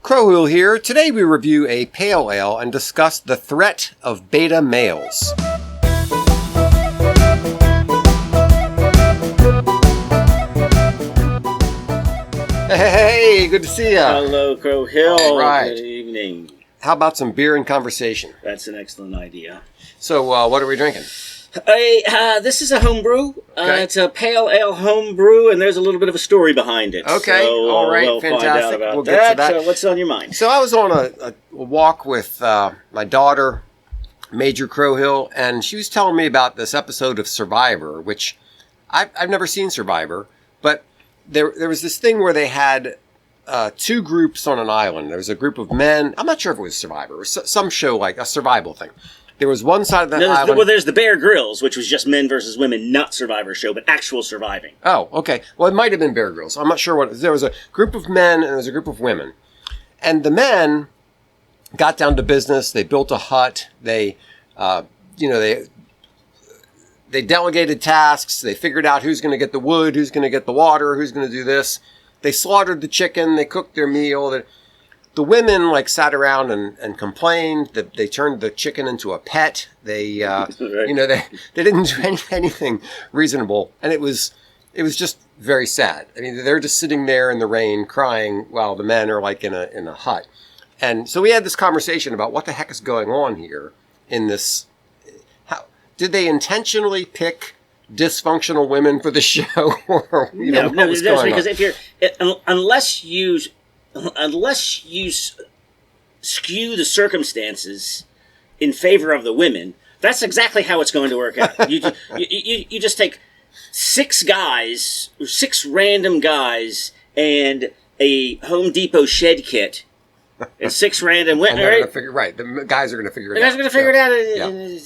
Crowhill here. Today we review a pale ale and discuss the threat of beta males. Hey, good to see you. Hello, Crowhill. All right. Good evening. How about some beer and conversation? That's an excellent idea. So, what are we drinking? This is a homebrew. Okay. It's a pale ale homebrew, and there's a little bit of a story behind it. Okay, so, all right, we'll fantastic. Find out about We'll get to that. So what's on your mind? So I was on a walk with my daughter, Major Crowhill, and she was telling me about this episode of Survivor, which I've never seen Survivor, but there was this thing where they had two groups on an island. There was a group of men. I'm not sure if it was Survivor or some show like a survival thing. There was one side of the island. Well, there's the Bear Grylls, which was just men versus women, not Survivor show, but actual surviving. Oh, okay. Well, it might have been Bear Grylls. I'm not sure what. There was a group of men and there was a group of women. And the men got down to business. They built a hut. They delegated tasks. They figured out who's going to get the wood, who's going to get the water, who's going to do this. They slaughtered the chicken. They cooked their meal. The women sat around and complained that they turned the chicken into a pet. They, Right. they didn't do anything reasonable, and it was just very sad. I mean, they're just sitting there in the rain crying while the men are in a hut. And so we had this conversation about what the heck is going on here in this. How did they intentionally pick dysfunctional women for the show? Or, No, what that's because if you're unless you skew the circumstances in favor of the women, that's exactly how it's going to work out. You just take six random guys, and a Home Depot shed kit, and six random women. Right, the guys are going to figure it out. The guys are going to figure it out.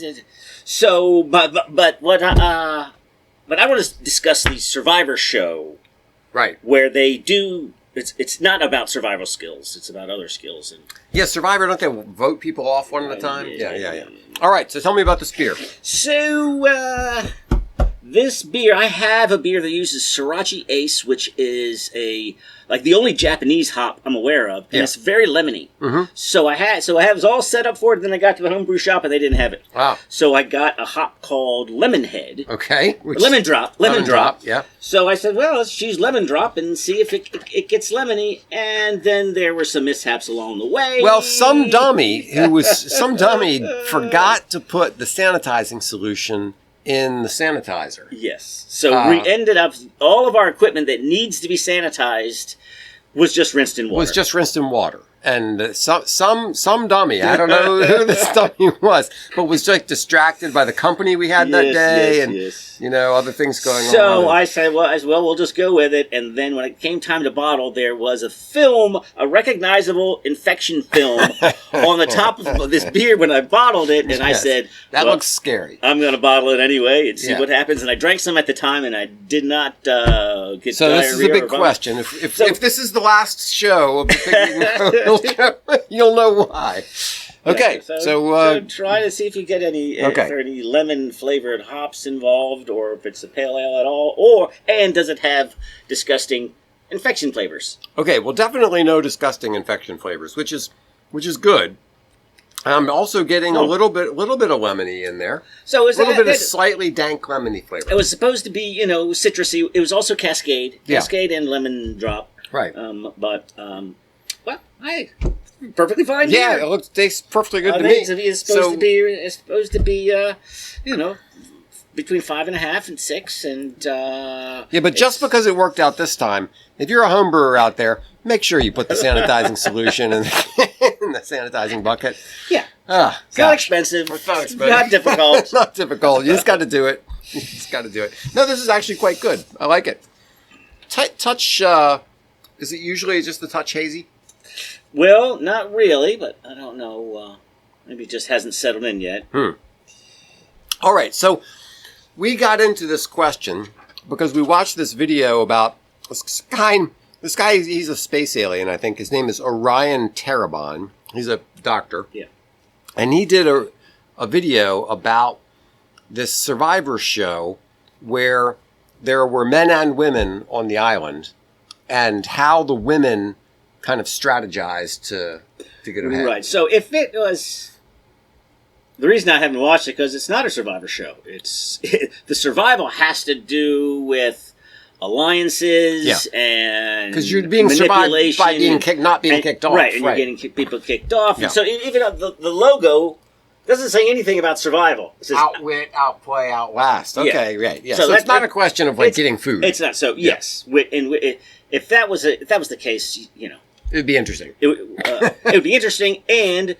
Yeah. So, but I want to discuss the Survivor show, Right. where they do. It's not about survival skills. It's about other skills. And Yeah, Survivor, don't they vote people off one at a time? Yeah. All right, so tell me about this beer. So, this beer, I have a beer that uses Sriracha Ace, which is the only Japanese hop I'm aware of, and it's very lemony. Mm-hmm. So I was all set up for it, then I got to the homebrew shop and they didn't have it. Wow. So I got a hop called Lemonhead. Okay. Lemon Drop. Yeah. So I said, well, let's choose Lemon Drop and see if it gets lemony. And then there were some mishaps along the way. Well, some dummy forgot to put the sanitizing solution in the sanitizer. Yes. So we ended up, all of our equipment that needs to be sanitized was just rinsed in water. And some dummy, I don't know who this dummy was, but was distracted by the company we had that day and other things going on. So I said, well, we'll just go with it. And then when it came time to bottle, there was a recognizable infection film on the top of this beer when I bottled it. And I said, that looks scary. I'm going to bottle it anyway and see what happens. And I drank some at the time, and I did not get diarrhea. So this is a big question. If this is the last show of the Pigweed, you'll know why. Okay, so try to see if you get if there are any lemon flavored hops involved, or if it's a pale ale at all, and does it have disgusting infection flavors? Okay, well, definitely no disgusting infection flavors, which is good. I'm also getting a little bit of lemony in there. So is a little bit of slightly dank lemony flavor. It was supposed to be citrusy. It was also Cascade and Lemon Drop. Right. Perfectly fine. Yeah, it tastes perfectly good to me. It's supposed to be between 5.5 and 6, and but just because it worked out this time, if you're a home brewer out there, make sure you put the sanitizing solution in the sanitizing bucket. Yeah, it's not expensive. It's not expensive. Not difficult. Not difficult. You just got to do it. No, this is actually quite good. I like it. Touch. Is it usually just a touch hazy? Well, not really, but I don't know. Maybe it just hasn't settled in yet. All right, so we got into this question because we watched this video about this guy. This guy, he's a space alien, I think. His name is Orion Taraban. He's a doctor. Yeah. And he did a video about this Survivor show where there were men and women on the island, and how the women kind of strategize to get ahead. Right. So if it was... The reason I haven't watched it because it's not a Survivor show. The survival has to do with alliances and because you're being survived by being not being kicked off, right? And you're getting people kicked off. Yeah. And so even the logo doesn't say anything about survival. It says outwit, outplay, outlast. Okay, right. Yeah. So it's not a question of getting food. It's not. So yes, if that was the case, you know, it'd be interesting. It would be interesting, and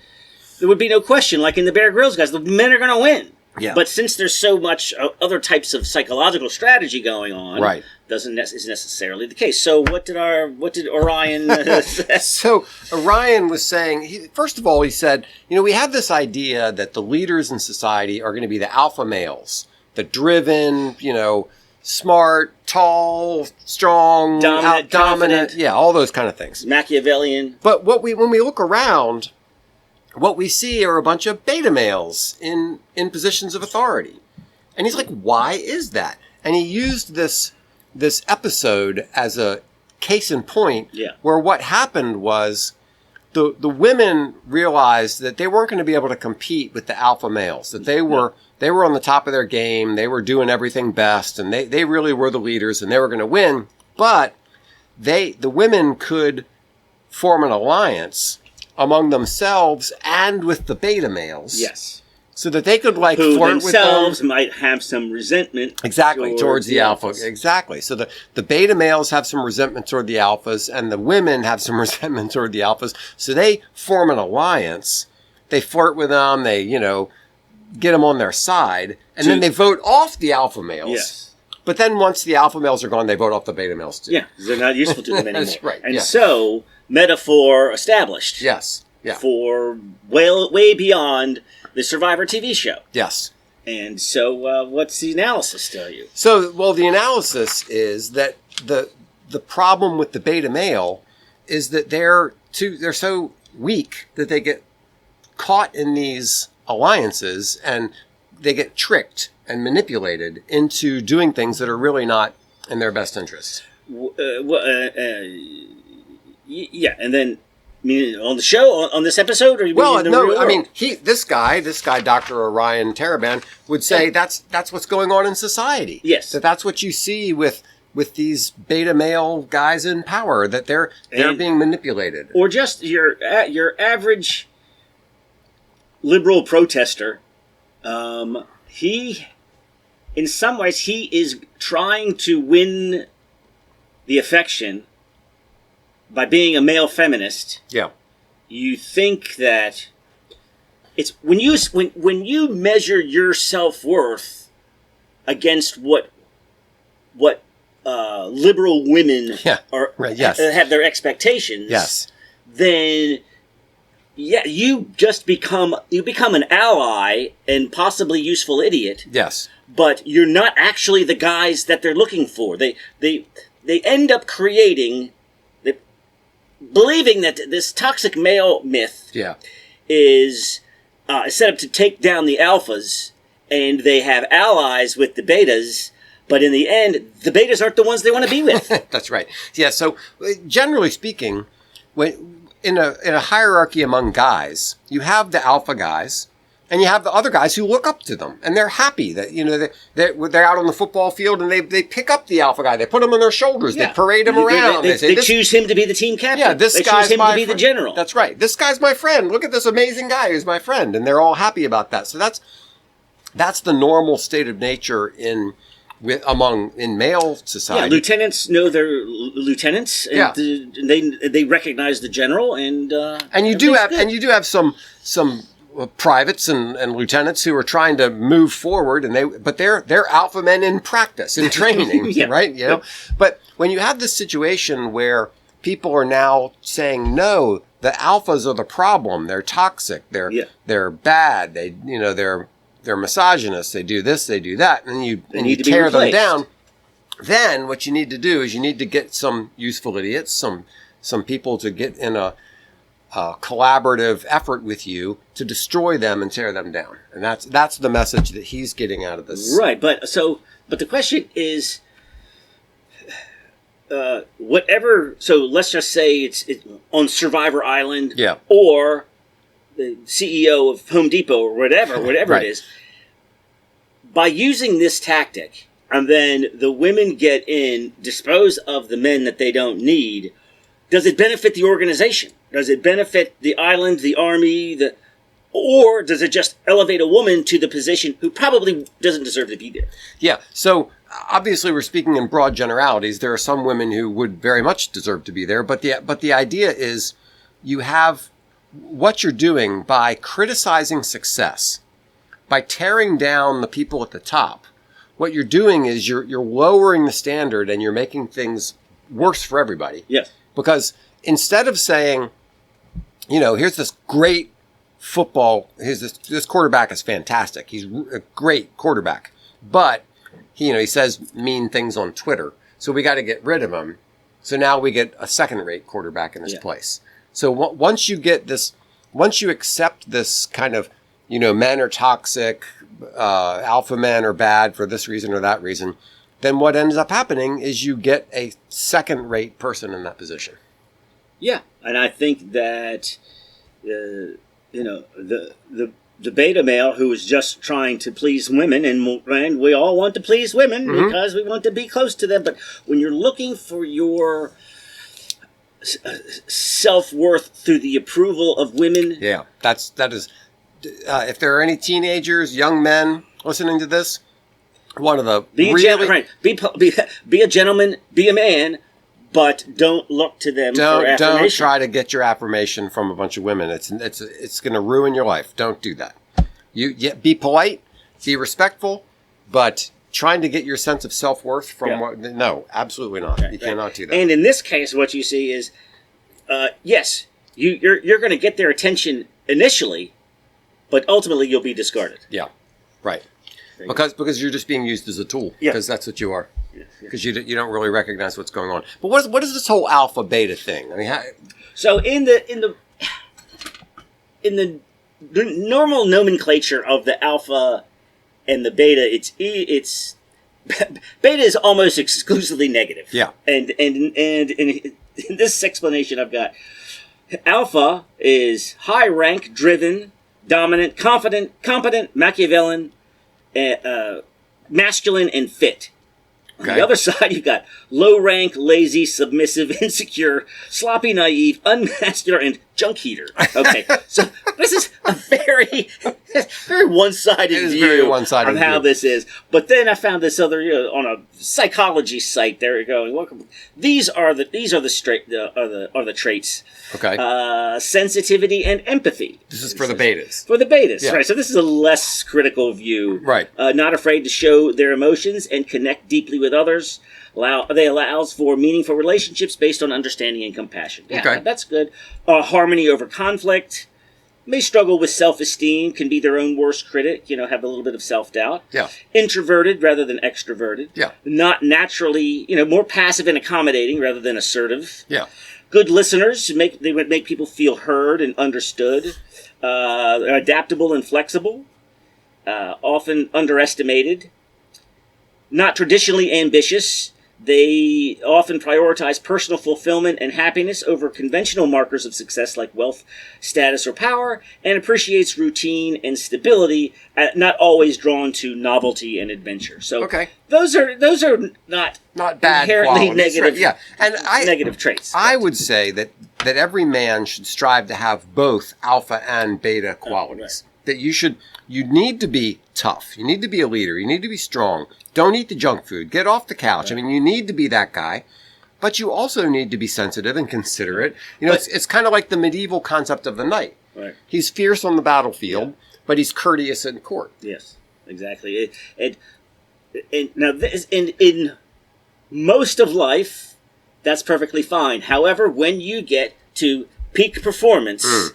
there would be no question. Like in the Bear Grylls guys, the men are going to win. Yeah. But since there's so much other types of psychological strategy going on, right, isn't necessarily the case. So what did Orion say? So Orion was saying, first of all, he said, you know, we have this idea that the leaders in society are going to be the alpha males, the driven, you know, smart, tall, strong, dominant, yeah, all those kind of things, Machiavellian. But when we look around, what we see are a bunch of beta males in positions of authority. And he's like, why is that? And he used this episode as a case in point where what happened was the women realized that they weren't going to be able to compete with the alpha males, that they were on the top of their game, they were doing everything best, and they really were the leaders and they were going to win. But the women could form an alliance among themselves and with the beta males. Yes. So that they could flirt with them. Who themselves might have some resentment. Exactly, towards the alpha. Exactly. So the beta males have some resentment toward the alphas and the women have some resentment toward the alphas. So they form an alliance. They flirt with them. They, you know, get them on their side. And then they vote off the alpha males. Yes. But then once the alpha males are gone, they vote off the beta males too. Yeah, they're not useful to them anymore. That's right. And so... metaphor established. Yes. Yeah. For way beyond the Survivor TV show. Yes. And so, what's the analysis tell you? So, well, the analysis is that the problem with the beta male is that they're so weak that they get caught in these alliances and they get tricked and manipulated into doing things that are really not in their best interest. Yeah, and then on the show, on this episode, or you well, mean no, I mean this guy, Dr. Orion Taraban, would say that's what's going on in society. Yes, that's what you see with these beta male guys in power, that they're being manipulated, or just your average liberal protester. He, in some ways, he is trying to win the affection. By being a male feminist, you think that it's when you measure your self-worth against what liberal women have their expectations. Then you just become an ally and possibly useful idiot. Yes, but you're not actually the guys that they're looking for. They end up creating. Believing that this toxic male myth is set up to take down the alphas, and they have allies with the betas, but in the end, the betas aren't the ones they want to be with. That's right. Yeah, so generally speaking, when in a hierarchy among guys, you have the alpha guys, and you have the other guys who look up to them, and they're happy that, you know, they're out on the football field and they pick up the alpha guy, they put him on their shoulders, they parade him around. They choose him to be the team captain. Yeah, they choose him to be the general. That's right. This guy's my friend. Look at this amazing guy who's my friend, and they're all happy about that. So that's the normal state of nature in male society. Yeah, lieutenants know their lieutenants, and they recognize the general, and you do have some privates and lieutenants who are trying to move forward, but they're alpha men in practice, in training, right? You know, but when you have this situation where people are now saying, no, the alphas are the problem. They're toxic. They're bad. They're misogynists. They do this. They do that, and you tear them down. Then what you need to do is you need to get some useful idiots, some people to get in a collaborative effort with you to destroy them and tear them down. And that's the message that he's getting out of this. Right, but the question is, whatever. So let's just say it's on Survivor Island, Yeah. or the CEO of Home Depot or whatever Right. it is. By using this tactic, and then the women get in, dispose of the men that they don't need, does it benefit the organization? Does it benefit the island, the army, or does it just elevate a woman to the position who probably doesn't deserve to be there? Yeah. So obviously we're speaking in broad generalities. There are some women who would very much deserve to be there, but the idea is you have what you're doing by criticizing success, by tearing down the people at the top. What you're doing is you're lowering the standard and you're making things worse for everybody. Yes. Because instead of saying, here's this great football, this quarterback is fantastic. He's a great quarterback, but he says mean things on Twitter. So we got to get rid of him. So now we get a second-rate quarterback in his place. So once you accept this kind of, men are toxic, alpha men are bad for this reason or that reason, then what ends up happening is you get a second-rate person in that position. Yeah, and I think that the beta male who is just trying to please women, and we all want to please women because we want to be close to them. But when you're looking for your self-worth through the approval of women, that is. If there are any teenagers, young men listening to this, one of the be a gentleman, be a man. But don't look to them for affirmation. Don't try to get your affirmation from a bunch of women. It's going to ruin your life. Don't do that. Be polite, be respectful, but trying to get your sense of self-worth from no, absolutely not. You cannot do that. And in this case, what you see is, yes, you're going to get their attention initially, but ultimately you'll be discarded. Yeah, right. Because you're just being used as a tool. Because that's what you are. Because you don't really recognize what's going on. But what is this whole alpha beta thing? I mean, so in the normal nomenclature of the alpha and the beta, it's beta is almost exclusively negative. Yeah. And in this explanation I've got, alpha is high rank, driven, dominant, confident, competent, Machiavellian, masculine, and fit. Okay. On the other side, you've got low rank, lazy, submissive, insecure, sloppy, naive, unmascular, and junk heater. Okay, so this is a very one-sided view of how this is. But then I found this other on a psychology site. They're going, welcome. These are the traits. Okay. Sensitivity and empathy. This is for the betas. For the betas, right? So this is a less critical view. Right. Not afraid to show their emotions and connect deeply with others. They allows for meaningful relationships based on understanding and compassion. Yeah, okay. That's good. Harmony over conflict. May struggle with self-esteem. Can be their own worst critic. Have a little bit of self-doubt. Yeah. Introverted rather than extroverted. Yeah. Not naturally, more passive and accommodating rather than assertive. Yeah. Good listeners. They would make people feel heard and understood. Adaptable and flexible. Often underestimated. Not traditionally ambitious. They often prioritize personal fulfillment and happiness over conventional markers of success like wealth, status, or power, and appreciates routine and stability, not always drawn to novelty and adventure. So those are not bad inherently qualities. negative. Right. Yeah, and negative traits. I would say that every man should strive to have both alpha and beta qualities. That you need to be tough. You need to be a leader. You need to be strong. Don't eat the junk food. Get off the couch. I mean, you need to be that guy, but you also need to be sensitive and considerate. It's kind of like the medieval concept of the knight. Right. He's fierce on the battlefield, but he's courteous in court. Yes, exactly. In most of life, that's perfectly fine. However, when you get to peak performance,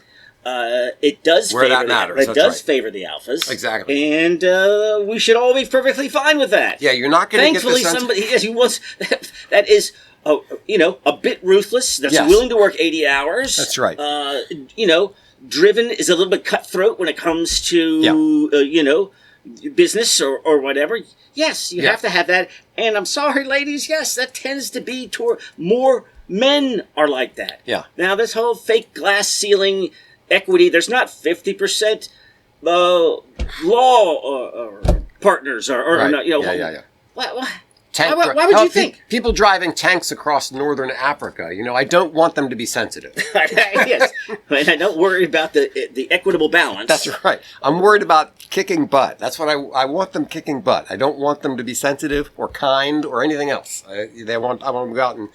it does favor the alphas. Exactly. And we should all be perfectly fine with that. Yeah, you're not going to get the sense... Thankfully, somebody who wants that is a bit ruthless, that's willing to work 80 hours. That's right. Driven is a little bit cutthroat when it comes to business or whatever, yes, you have to have that. And I'm sorry, ladies, yes, that tends to be toward more men are like that. Yeah. Now, this whole fake glass ceiling equity, there's not 50% law partners or right. not, you know. Yeah. Why would you think? People driving tanks across northern Africa, I don't want them to be sensitive. Yes. I don't worry about the equitable balance. That's right. I'm worried about kicking butt. That's what I want them kicking butt. I don't want them to be sensitive or kind or anything else. I want them to go out and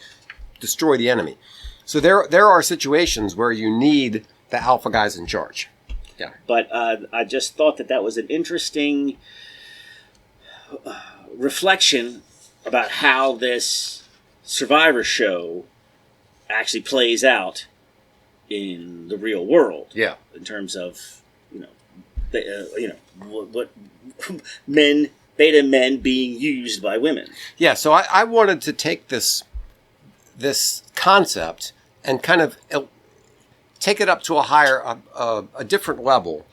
destroy the enemy. So there are situations where you need the alpha guys in charge. Yeah. But I just thought that was an interesting reflection about how this Survivor show actually plays out in the real world. Yeah. In terms of, what beta men being used by women. Yeah. So I wanted to take this concept and kind of take it up to a different level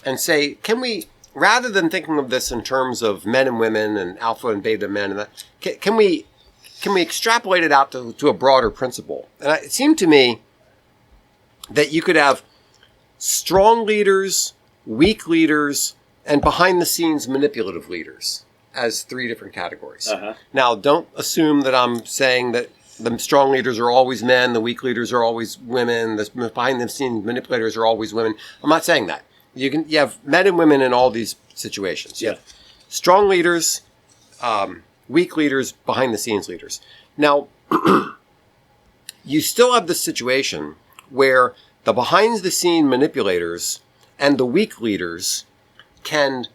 and say, can we, rather than thinking of this in terms of men and women and alpha and beta men, and that, can we extrapolate it out to a broader principle? And it seemed to me that you could have strong leaders, weak leaders, and behind-the-scenes manipulative leaders as 3 different categories. Uh-huh. Now, don't assume that I'm saying that the strong leaders are always men, the weak leaders are always women, the behind-the-scenes manipulators are always women. I'm not saying that. You have men and women in all these situations. You have strong leaders, weak leaders, behind-the-scenes leaders. Now, you still have this situation where the behind-the-scene manipulators and the weak leaders can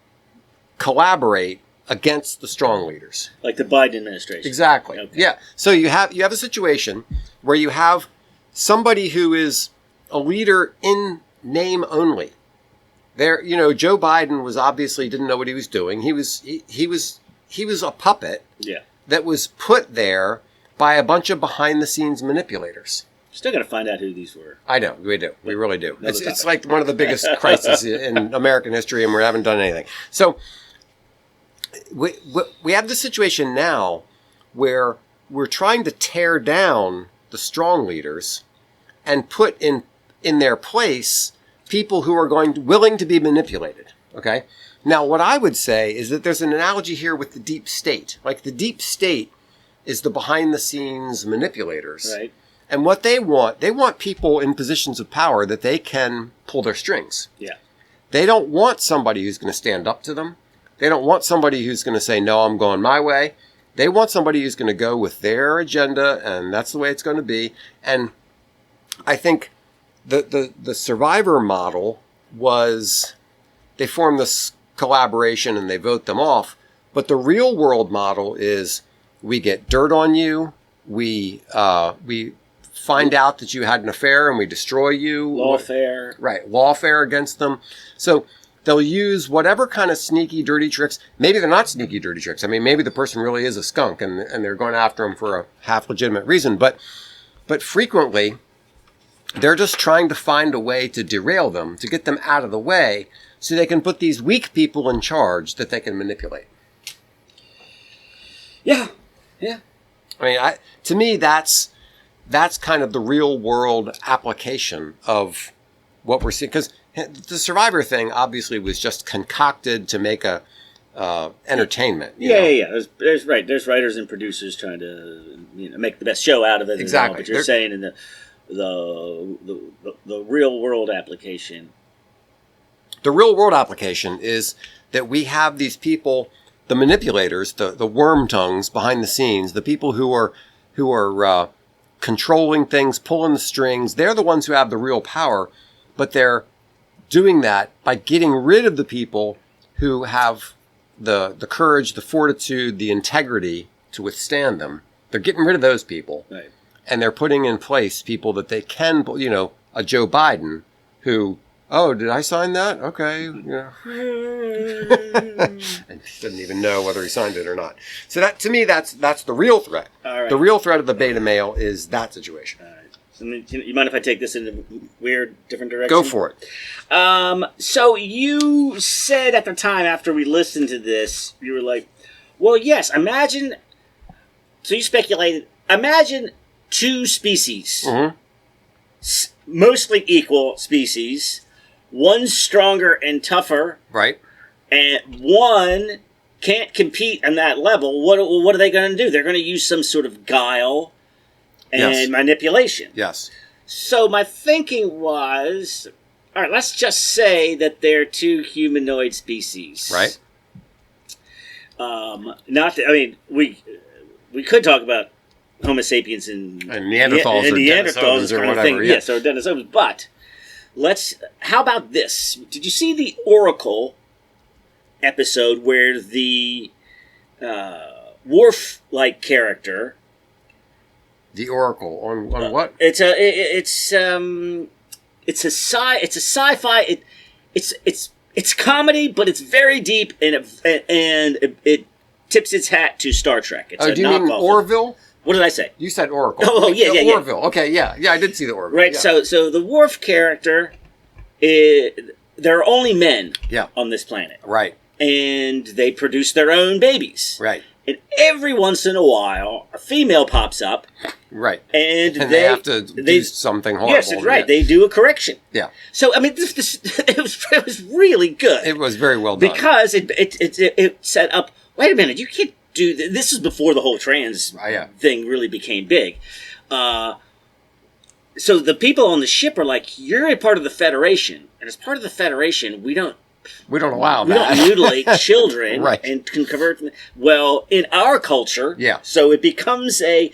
collaborate against the strong leaders. Like the Biden administration. Exactly. Okay. Yeah. So you have a situation where you have somebody who is a leader in name only. There, Joe Biden was obviously didn't know what he was doing. He was a puppet that was put there by a bunch of behind-the-scenes manipulators. Still got to find out who these were. I know, we do. We really do. It's like one of the biggest crises in American history, and we haven't done anything. So we have this situation now where we're trying to tear down the strong leaders and put in their place people who are willing to be manipulated. Okay. Now, what I would say is that there's an analogy here with the deep state. Like the deep state is the behind-the-scenes manipulators. Right. And what they want people in positions of power that they can pull their strings. Yeah. They don't want somebody who's going to stand up to them. They don't want somebody who's going to say, no, I'm going my way. They want somebody who's going to go with their agenda, and that's the way it's going to be. And I think the Survivor model was they form this collaboration and they vote them off. But the real world model is we get dirt on you. We find out that you had an affair and we destroy you. Lawfare. Right. Lawfare against them. So they'll use whatever kind of sneaky, dirty tricks. Maybe they're not sneaky, dirty tricks. I mean, maybe the person really is a skunk and they're going after him for a half legitimate reason. But frequently, they're just trying to find a way to derail them, to get them out of the way, so they can put these weak people in charge that they can manipulate. Yeah. Yeah. I mean, to me, that's kind of the real world application of what we're seeing. Because the Survivor thing obviously was just concocted to make a entertainment. Yeah. There's writers and producers trying to make the best show out of it. Exactly. But you're saying in the real world application. The real world application is that we have these people, the manipulators, the worm tongues behind the scenes, the people who are controlling things, pulling the strings. They're the ones who have the real power, but they're doing that by getting rid of the people who have the courage, the fortitude, the integrity to withstand them. They're getting rid of those people. Right. And they're putting in place people that they can, a Joe Biden who, oh, did I sign that? Okay. Yeah. And he doesn't even know whether he signed it or not. So that, to me, that's the real threat. All right. The real threat of the beta male is that situation. All right. You mind if I take this in a weird, different direction? Go for it. So you said at the time after we listened to this, you were like, well, yes, imagine... So you speculated, imagine two species, mostly equal species, one stronger and tougher, right, and one can't compete on that level. What are they going to do? They're going to use some sort of guile and manipulation. Yes. So my thinking was, all right, let's just say that they're two humanoid species. Right. We could talk about Homo sapiens and Neanderthals or Denisovans or whatever. Thing. Yes, or Denisovans. But how about this? Did you see the Oracle episode where the Worf-like character? The Oracle on what? It's a sci-fi. It's comedy, but it's very deep and it tips its hat to Star Trek. It's do you mean Orville? What did I say? You said Oracle. Oh, yeah. Orville. Okay, yeah, I did see the Orville. Right. Yeah. So the Worf character, there are only men. On this planet. Right. And they produce their own babies. Right. And every once in a while, a female pops up. Right. And they have to do something horrible. Yes, that's right. Yeah. They do a correction. Yeah. So, I mean, it was really good. It was very well done. Because it set up, wait a minute, you can't do this. This is before the whole trans thing really became big. So the people on the ship are like, you're a part of the Federation. And as part of the Federation, we don't allow that. We don't mutilate children right. and can convert them. Well, in our culture, so it becomes a...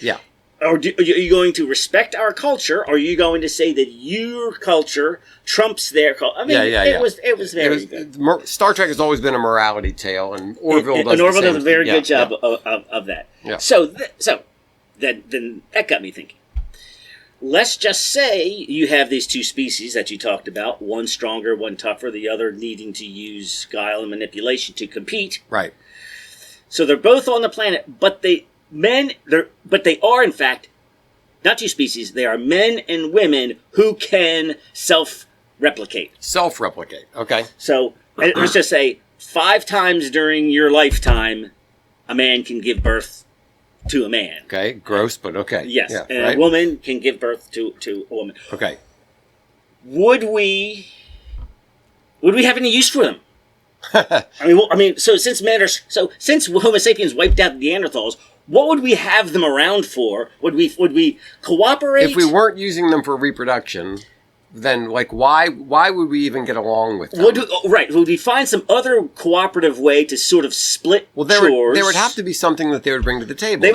Are you going to respect our culture, or are you going to say that your culture trumps their culture? I mean, it was very good. Star Trek has always been a morality tale, and Orville does a very good job of that. Yeah. So then that got me thinking. Let's just say you have these two species that you talked about, one stronger, one tougher, the other needing to use guile and manipulation to compete. Right. So they're both on the planet, but they are in fact not two species. They are men and women who can self-replicate. Self-replicate. Okay. So let's just say 5 times during your lifetime, a man can give birth to a man. Okay, gross, but okay. Yes, and a woman can give birth to a woman. Okay. Would we have any use for them? I mean, so since Homo sapiens wiped out the Neanderthals, what would we have them around for? Would we cooperate? If we weren't using them for reproduction, then why would we even get along with them? Would we find some other cooperative way to sort of split chores? There would have to be something that they would bring to the table. They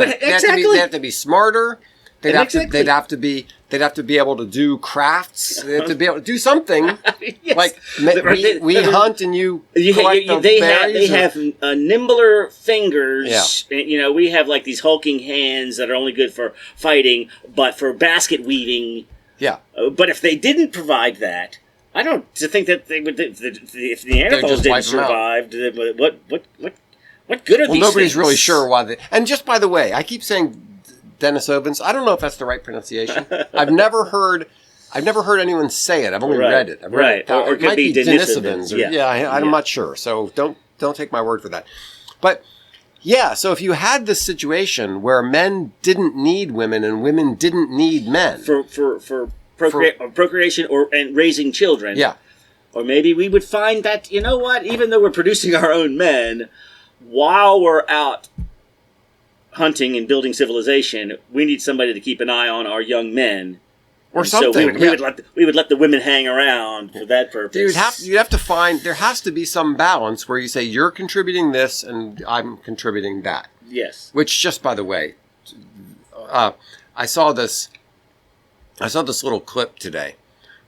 have to be smarter. They'd have to be able to do crafts. They have to be able to do something. Yes. Like we hunt and you collect the berries. They have nimbler fingers. Yeah. We have like these hulking hands that are only good for fighting, but for basket weaving. Yeah. But if they didn't provide that, I don't think that they would. If the Neanderthals didn't survive, what good are these things? Nobody's really sure why they. And just by the way, I keep saying Denisovans. I don't know if that's the right pronunciation. I've never heard anyone say it. I've only read it. Or it could be Denisovans. I'm not sure. So don't take my word for that. But yeah, so if you had this situation where men didn't need women and women didn't need men for procreation and raising children, or maybe we would find that even though we're producing our own men, while we're out hunting and building civilization, we need somebody to keep an eye on our young men. Or something. So we would let the women hang around for that purpose. You'd have to find, there has to be some balance where you say, you're contributing this and I'm contributing that. Yes. Which, just by the way, I saw this little clip today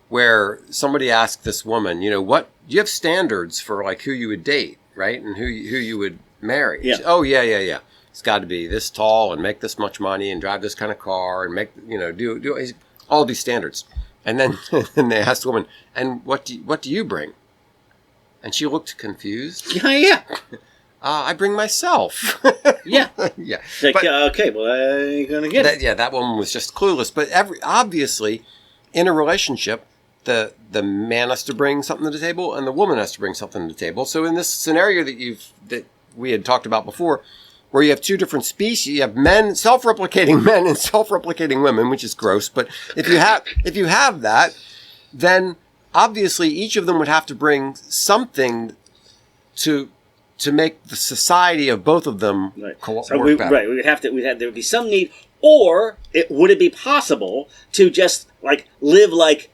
where somebody asked this woman, what, do you have standards for who you would date, right? And who you would marry? Yeah. She, oh, yeah. It's got to be this tall and make this much money and drive this kind of car and make, do all these standards. And then and they asked the woman, and what do you bring? And she looked confused. Yeah. I bring myself. Yeah. Yeah. Like, okay, well, I ain't going to get it. Yeah, that woman was just clueless. But obviously, in a relationship, the man has to bring something to the table and the woman has to bring something to the table. So in this scenario that we had talked about before, where you have two different species, you have self-replicating men and self-replicating women, which is gross. But if you have that, then obviously each of them would have to bring something to make the society of both of them work better. Right, there would be some need, or would it be possible to just like live like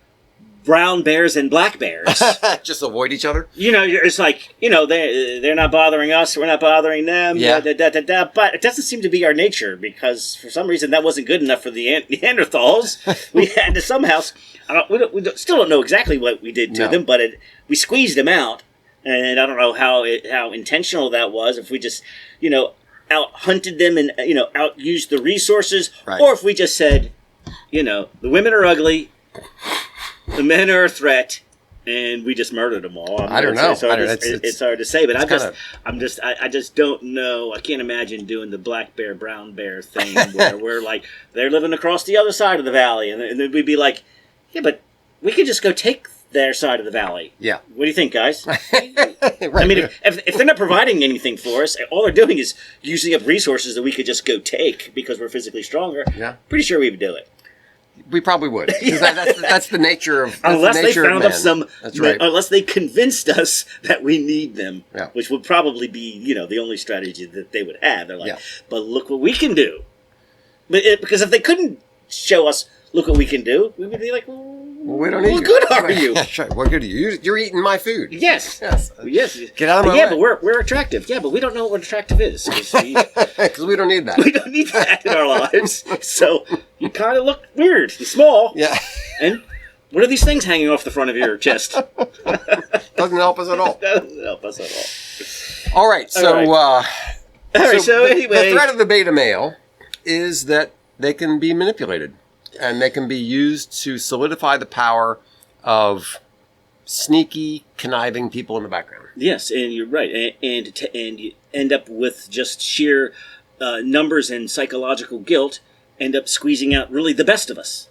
brown bears and black bears? Just avoid each other? It's like, they're not bothering us, we're not bothering them, but it doesn't seem to be our nature, because for some reason that wasn't good enough for the Neanderthals. We had to somehow, we still don't know exactly what we did to them, but we squeezed them out. And I don't know how intentional that was. If we just, out hunted them and out used the resources, or if we just said, the women are ugly, the men are a threat, and we just murdered them all. I don't know. It's hard to say, but I just don't know. I can't imagine doing the black bear, brown bear thing where we're like, they're living across the other side of the valley, and then we'd be like, yeah, but we could just go take their side of the valley. Yeah. What do you think, guys? I mean, if they're not providing anything for us, all they're doing is using up resources that we could just go take because we're physically stronger. Yeah. Pretty sure we would do it. We probably would. That's the nature of unless they found up some. That's right. Unless they convinced us that we need them, yeah. Which would probably be the only strategy that they would have. They're like, but look what we can do. Because if they couldn't show us, look what we can do, we would be like, well, we don't need what good are you? That's right. What good are you? You're eating my food. Yes. Yes. Get out of my way. Yeah, but we're attractive. Yeah, but we don't know what attractive is. Because we don't need that. We don't need that in our lives. So you kind of look weird. You're small. Yeah. And what are these things hanging off the front of your chest? Doesn't help us at all. Doesn't help us at all. All right. So, anyway. The threat of the beta male is that they can be manipulated. And they can be used to solidify the power of sneaky, conniving people in the background. Yes, and you're right. And you end up with just sheer numbers and psychological guilt, end up squeezing out really the best of us.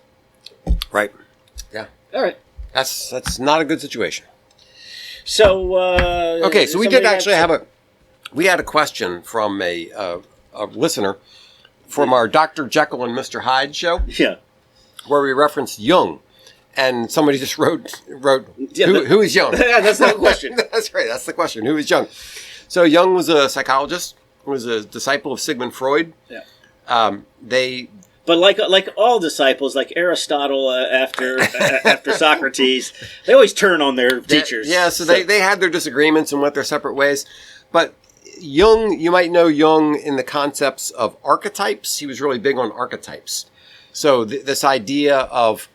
Right. Yeah. All right. That's not a good situation. So, okay, so we did actually we had a question from a listener from our Dr. Jekyll and Mr. Hyde show. Yeah. Where we referenced Jung, and somebody just wrote who is Jung? That's not a question. That's right. That's the question. Who is Jung? So Jung was a psychologist, was a disciple of Sigmund Freud. Yeah. But like all disciples, like Aristotle after Socrates, they always turn on their teachers. So they had their disagreements and went their separate ways. But Jung, you might know Jung in the concepts of archetypes. He was really big on archetypes. So this idea of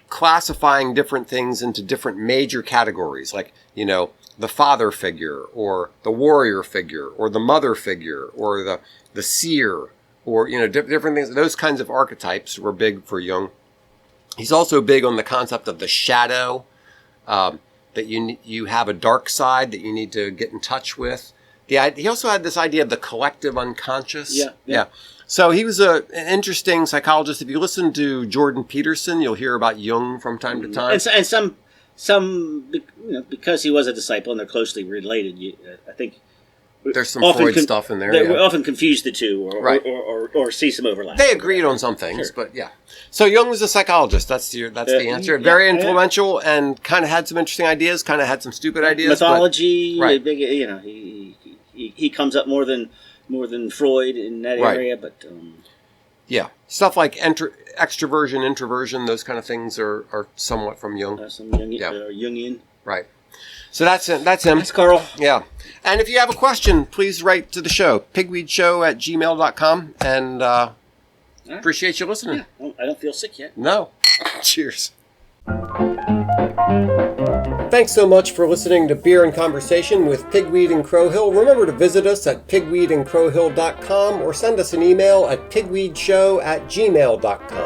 classifying different things into different major categories, like, the father figure or the warrior figure or the mother figure or the seer or, different things. Those kinds of archetypes were big for Jung. He's also big on the concept of the shadow, that you have a dark side that you need to get in touch with. He also had this idea of the collective unconscious. Yeah. So he was an interesting psychologist. If you listen to Jordan Peterson, you'll hear about Jung from time to time. And some because he was a disciple and they're closely related, I think there's some Freud stuff in there. They often confuse the two or see some overlap. They agreed on some things, but yeah. So Jung was a psycologist. That's the answer. Very influential and kind of had some interesting ideas, kind of had some stupid ideas. Mythology, he comes up more than Freud in that area, but stuff like extroversion, introversion, those kind of things are somewhat from Jung. Some Jungian, right? So that's him. That's Carl. Yeah. And if you have a question, please write to the show, pigweedshow@gmail.com, and appreciate you listening. Yeah. I don't feel sick yet. No. Cheers. Thanks so much for listening to Beer and Conversation with Pigweed and Crowhill. Remember to visit us at pigweedandcrowhill.com or send us an email at pigweedshow@gmail.com.